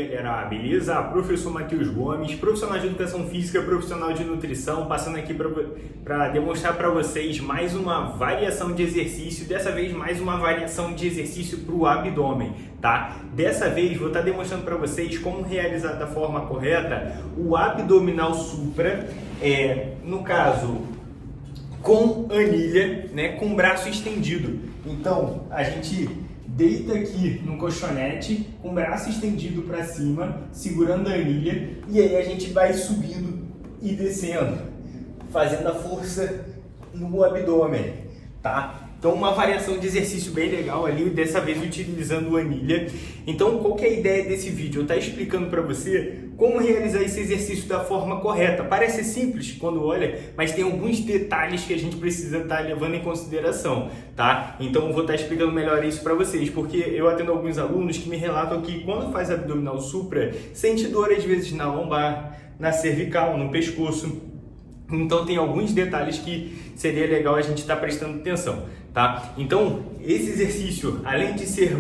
galera, beleza? Professor Matheus Gomes, profissional de educação física, profissional de nutrição, passando aqui para demonstrar para vocês mais uma variação de exercício, dessa vez mais uma variação de exercício para o abdômen, tá? Dessa vez vou estar demonstrando para vocês como realizar da forma correta o abdominal supra, no caso com anilha, né, com o braço estendido. Então a gente deita aqui no colchonete com o braço estendido para cima, segurando a anilha, e aí a gente vai subindo e descendo, fazendo a força no abdômen, tá? Então uma variação de exercício bem legal ali, dessa vez utilizando a anilha. Então qual que é a ideia desse vídeo? Eu estou explicando para você como realizar esse exercício da forma correta. Parece simples quando olha, mas tem alguns detalhes que a gente precisa estar levando em consideração, tá? Então eu vou estar explicando melhor isso para vocês, porque eu atendo alguns alunos que me relatam que quando faz abdominal supra, sente dor às vezes na lombar, na cervical, no pescoço. Então tem alguns detalhes que seria legal a gente estar prestando atenção, tá? Então esse exercício, além de ser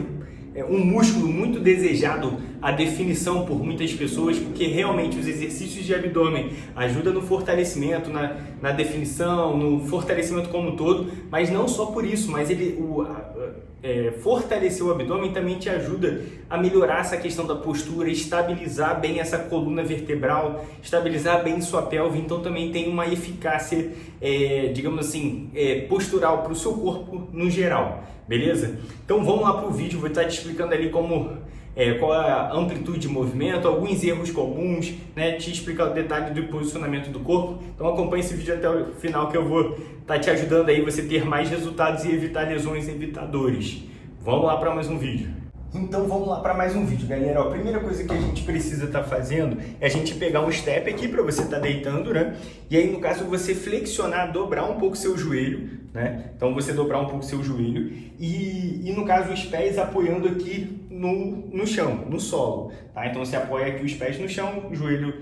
um músculo muito desejado, a definição por muitas pessoas, porque realmente os exercícios de abdômen ajudam no fortalecimento, na definição, no fortalecimento como um todo, mas não só por isso, mas fortalecer o abdômen também te ajuda a melhorar essa questão da postura, estabilizar bem essa coluna vertebral, estabilizar bem sua pelve, então também tem uma eficácia, digamos assim, postural para o seu corpo no geral, beleza? Então vamos lá para o vídeo, vou estar te explicando ali qual é a amplitude de movimento, alguns erros comuns, né? Te explicar o detalhe do posicionamento do corpo. Então acompanhe esse vídeo até o final que eu vou estar te ajudando aí você ter mais resultados e evitar lesões e evitadores. Vamos lá para mais um vídeo. Então vamos lá para mais um vídeo, galera. A primeira coisa que a gente precisa estar fazendo é a gente pegar um step aqui para você estar deitando, né? E aí no caso você flexionar, dobrar um pouco seu joelho, né? Então você dobrar um pouco seu joelho e no caso os pés apoiando aqui no chão, no solo, tá? Então você apoia aqui os pés no chão, o joelho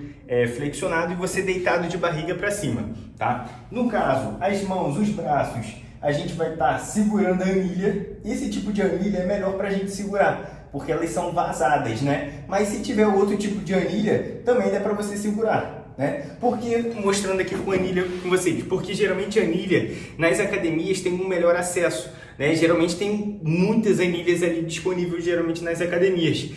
flexionado e você deitado de barriga para cima, tá? No caso, as mãos, os braços, a gente vai estar segurando a anilha. Esse tipo de anilha é melhor para a gente segurar, porque elas são vazadas, né? Mas se tiver outro tipo de anilha, também dá para você segurar, né? Porque, mostrando aqui com anilha com vocês, porque geralmente a anilha nas academias tem um melhor acesso, né? Geralmente tem muitas anilhas ali disponíveis, geralmente nas academias.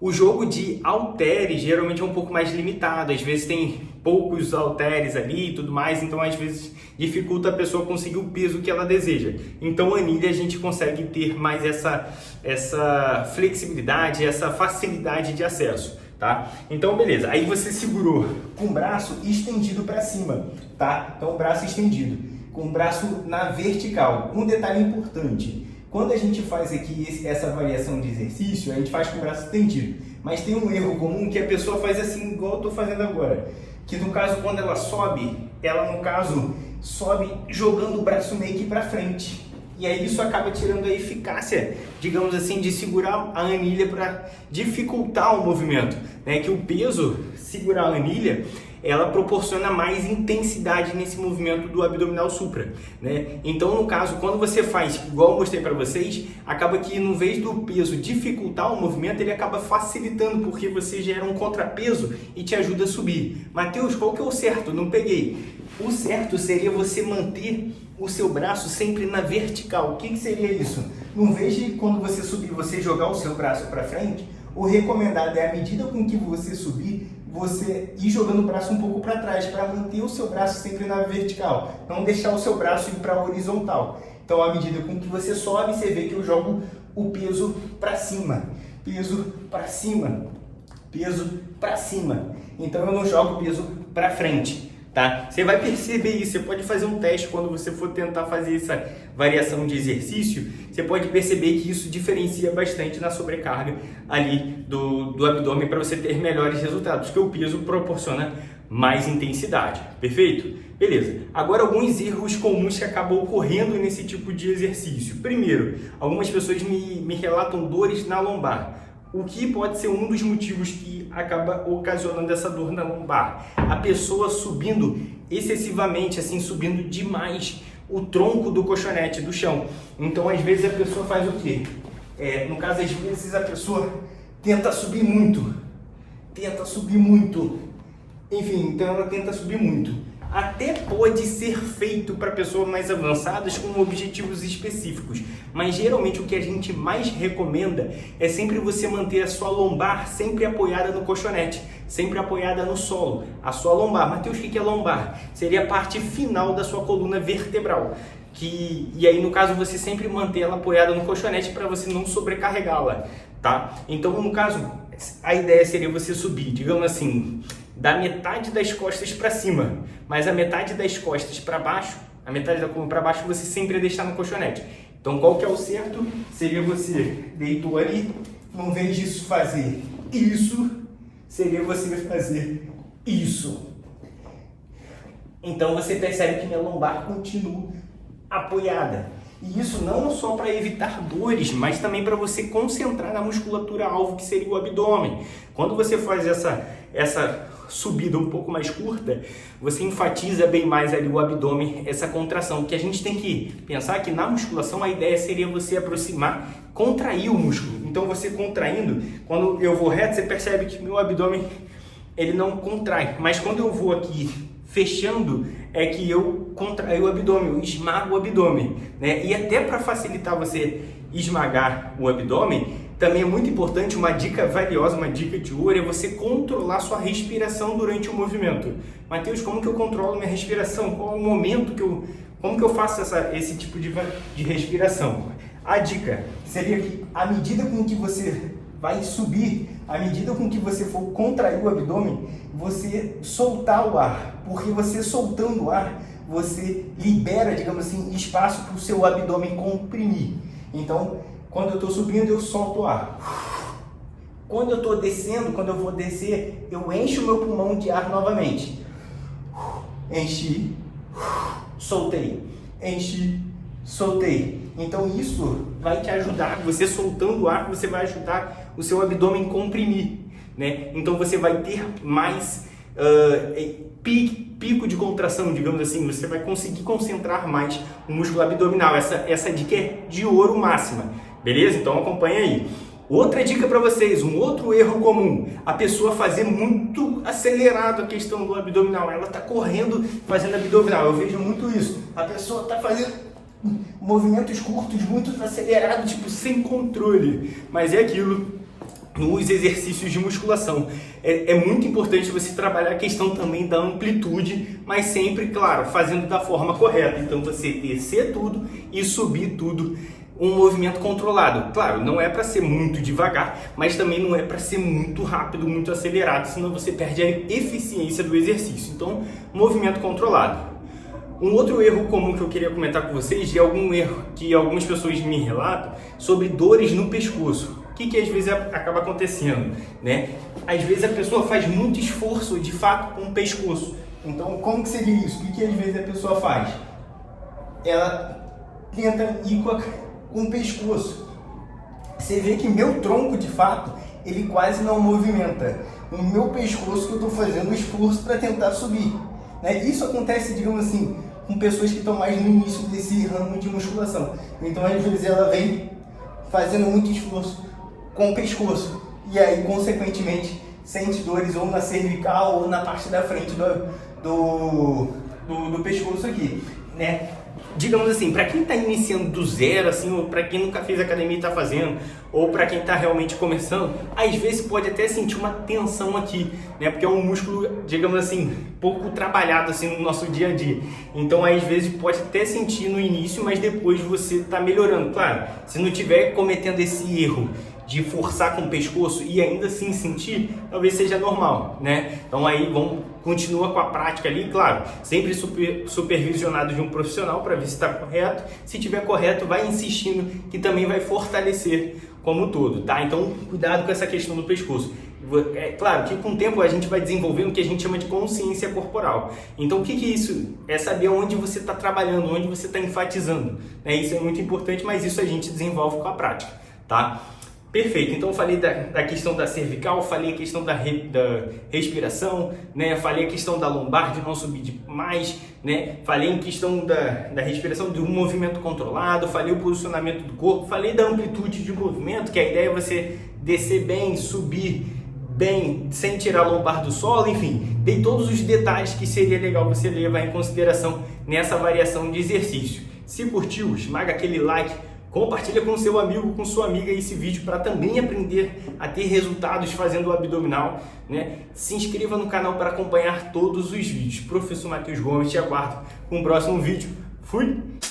O jogo de halteres geralmente é um pouco mais limitado, às vezes tem poucos halteres ali e tudo mais, então às vezes dificulta a pessoa conseguir o peso que ela deseja. Então a anilha a gente consegue ter mais essa flexibilidade, essa facilidade de acesso, tá? Então beleza, aí você segurou com o braço estendido para cima, tá? Então o braço estendido, com o braço na vertical. Um detalhe importante: quando a gente faz aqui essa variação de exercício, a gente faz com o braço estendido. Mas tem um erro comum que a pessoa faz assim, igual eu estou fazendo agora. Que no caso, quando ela sobe, ela no caso sobe jogando o braço meio que para frente. E aí isso acaba tirando a eficácia, digamos assim, de segurar a anilha para dificultar o movimento, né? Que o peso, segurar a anilha, ela proporciona mais intensidade nesse movimento do abdominal supra, né? Então, no caso, quando você faz, igual eu mostrei para vocês, acaba que, no vez do peso dificultar o movimento, ele acaba facilitando, porque você gera um contrapeso e te ajuda a subir. Matheus, qual que é o certo? Não peguei. O certo seria você manter o seu braço sempre na vertical. O que seria isso? Não veja quando você subir, você jogar o seu braço para frente. O recomendado é, à medida com que você subir, você ir jogando o braço um pouco para trás, para manter o seu braço sempre na vertical, não deixar o seu braço ir para a horizontal. Então, à medida com que você sobe, você vê que eu jogo o peso para cima, peso para cima, peso para cima. Então, eu não jogo o peso para frente, tá? Você vai perceber isso, você pode fazer um teste quando você for tentar fazer essa variação de exercício, você pode perceber que isso diferencia bastante na sobrecarga ali do abdômen para você ter melhores resultados, porque o peso proporciona mais intensidade, perfeito? Beleza, agora alguns erros comuns que acabam ocorrendo nesse tipo de exercício. Primeiro, algumas pessoas me relatam dores na lombar. O que pode ser um dos motivos que acaba ocasionando essa dor na lombar? A pessoa subindo excessivamente, assim, subindo demais o tronco do colchonete do chão. Então, às vezes, a pessoa faz o quê? No caso, às vezes, a pessoa tenta subir muito, tenta subir muito. Enfim, então ela tenta subir muito. Até pode ser feito para pessoas mais avançadas com objetivos específicos, mas geralmente o que a gente mais recomenda é sempre você manter a sua lombar sempre apoiada no colchonete, sempre apoiada no solo, a sua lombar. Matheus, o que é lombar? Seria a parte final da sua coluna vertebral. E aí no caso você sempre manter ela apoiada no colchonete para você não sobrecarregá-la, tá? Então no caso a ideia seria você subir, digamos assim, da metade das costas para cima, mas a metade das costas para baixo, a metade da coluna para baixo você sempre deixar no colchonete. Então qual que é o certo? Seria você deitou ali, não vez disso fazer isso, seria você fazer isso. Então você percebe que minha lombar continua apoiada. E isso não só para evitar dores, mas também para você concentrar na musculatura alvo, que seria o abdômen. Quando você faz essa subida um pouco mais curta, você enfatiza bem mais ali o abdômen, essa contração, que a gente tem que pensar que na musculação a ideia seria você aproximar, contrair o músculo. Então você contraindo, quando eu vou reto, você percebe que meu abdômen ele não contrai, mas quando eu vou aqui fechando, é que eu contraio o abdômen, eu esmago o abdômen, né? E até para facilitar você esmagar o abdômen, também é muito importante, uma dica valiosa, uma dica de ouro, é você controlar sua respiração durante o movimento. Matheus, como que eu controlo minha respiração? Qual é o momento como que eu faço esse tipo de respiração? A dica seria que, à medida com que você vai subir, à medida com que você for contrair o abdômen, você soltar o ar, porque você soltando o ar, você libera, digamos assim, espaço para o seu abdômen comprimir. Então, quando eu estou subindo, eu solto o ar. Quando eu estou descendo, quando eu vou descer, eu encho o meu pulmão de ar novamente. Enchi, soltei, enchi, soltei. Então isso vai te ajudar, você soltando o ar, você vai ajudar o seu abdômen comprimir, né? Então você vai ter mais pico de contração, digamos assim, você vai conseguir concentrar mais o músculo abdominal. Essa dica é de ouro máxima, beleza? Então acompanha aí. Outra dica para vocês, um outro erro comum, a pessoa fazer muito acelerado a questão do abdominal, ela está correndo fazendo abdominal, eu vejo muito isso, a pessoa está fazendo movimentos curtos, muito acelerados, tipo sem controle, mas é aquilo nos exercícios de musculação. É muito importante você trabalhar a questão também da amplitude, mas sempre, claro, fazendo da forma correta, então você descer tudo e subir tudo, um movimento controlado. Claro, não é para ser muito devagar, mas também não é para ser muito rápido, muito acelerado, senão você perde a eficiência do exercício. Então, movimento controlado. Um outro erro comum que eu queria comentar com vocês é algum erro que algumas pessoas me relatam sobre dores no pescoço. O que às vezes acaba acontecendo, né? Às vezes a pessoa faz muito esforço de fato com o pescoço. Então, como que seria isso? O que às vezes a pessoa faz? Ela tenta ir com o pescoço. Você vê que meu tronco, de fato, ele quase não movimenta. O meu pescoço que eu estou fazendo esforço para tentar subir, né? Isso acontece, digamos assim, com pessoas que estão mais no início desse ramo de musculação. Então, às vezes, ela vem fazendo muito esforço com o pescoço e aí, consequentemente, sente dores ou na cervical ou na parte da frente do pescoço aqui, né? Digamos assim, para quem está iniciando do zero, assim, ou para quem nunca fez academia e está fazendo, ou para quem está realmente começando, às vezes pode até sentir uma tensão aqui, né? Porque é um músculo, digamos assim, pouco trabalhado assim no nosso dia a dia. Então, às vezes pode até sentir no início, mas depois você está melhorando. Claro, se não estiver cometendo esse erro de forçar com o pescoço e ainda assim sentir, talvez seja normal, né? Então aí continua com a prática ali, claro, sempre supervisionado de um profissional para ver se está correto. Se estiver correto, vai insistindo, que também vai fortalecer como um todo, tá? Então cuidado com essa questão do pescoço. É claro que com o tempo a gente vai desenvolvendo o que a gente chama de consciência corporal. Então o que é isso? É saber onde você está trabalhando, onde você está enfatizando, né? Isso é muito importante, mas isso a gente desenvolve com a prática, tá? Perfeito, então eu falei da questão da cervical, falei a questão da respiração, né? Falei a questão da lombar, de não subir demais, né? Falei em questão da respiração, de um movimento controlado, falei o posicionamento do corpo, falei da amplitude de movimento, que a ideia é você descer bem, subir bem, sem tirar a lombar do solo, enfim, dei todos os detalhes que seria legal você levar em consideração nessa variação de exercício. Se curtiu, esmaga aquele like, compartilha com seu amigo, com sua amiga esse vídeo para também aprender a ter resultados fazendo o abdominal, né? Se inscreva no canal para acompanhar todos os vídeos. Professor Matheus Gomes, te aguardo com o próximo vídeo. Fui!